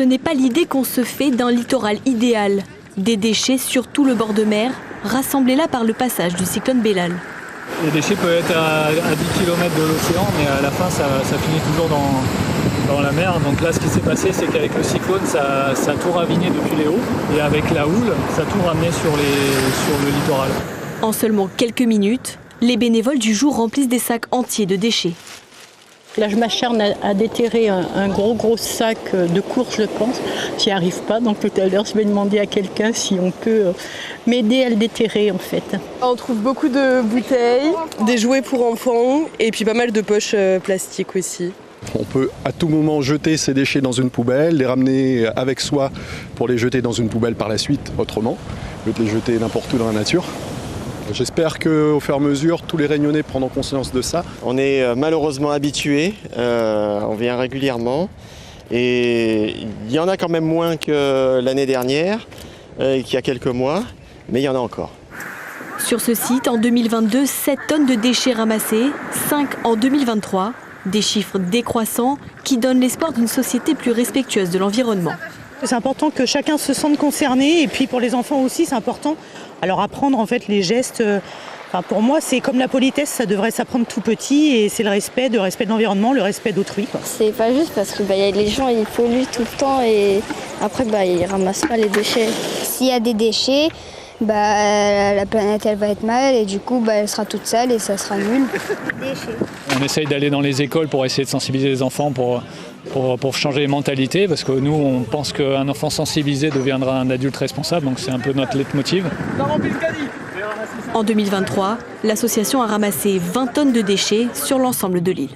Ce n'est pas l'idée qu'on se fait d'un littoral idéal. Des déchets sur tout le bord de mer, rassemblés là par le passage du cyclone Bellal. Les déchets peuvent être à 10 km de l'océan, mais à la fin, ça finit toujours dans la mer. Donc là, ce qui s'est passé, c'est qu'avec le cyclone, ça a tout raviné depuis les hauts. Et avec la houle, ça a tout ramené sur le littoral. En seulement quelques minutes, les bénévoles du jour remplissent des sacs entiers de déchets. Là, je m'acharne à déterrer un gros sac de course, je pense. J'y arrive pas, donc tout à l'heure, je vais demander à quelqu'un si on peut m'aider à le déterrer, en fait. On trouve beaucoup de bouteilles, des jouets pour enfants et puis pas mal de poches plastiques aussi. On peut à tout moment jeter ces déchets dans une poubelle, les ramener avec soi pour les jeter dans une poubelle par la suite, autrement, au lieu de les jeter n'importe où dans la nature. J'espère qu'au fur et à mesure, tous les Réunionnais prendront conscience de ça. On est malheureusement habitués, on vient régulièrement et il y en a quand même moins que l'année dernière, qu'il y a quelques mois, mais il y en a encore. Sur ce site, en 2022, 7 tonnes de déchets ramassés, 5 en 2023. Des chiffres décroissants qui donnent l'espoir d'une société plus respectueuse de l'environnement. C'est important que chacun se sente concerné et puis pour les enfants aussi, c'est important. Alors apprendre en fait les gestes, pour moi c'est comme la politesse, ça devrait s'apprendre tout petit et c'est le respect de l'environnement, le respect d'autrui. C'est pas juste parce que les gens ils polluent tout le temps et après ils ramassent pas les déchets. S'il y a des déchets, la planète elle va être mal et du coup elle sera toute sale et ça sera nul. On essaye d'aller dans les écoles pour essayer de sensibiliser les enfants pour changer les mentalités, parce que nous on pense qu'un enfant sensibilisé deviendra un adulte responsable, donc c'est un peu notre leitmotiv. En 2023, l'association a ramassé 20 tonnes de déchets sur l'ensemble de l'île.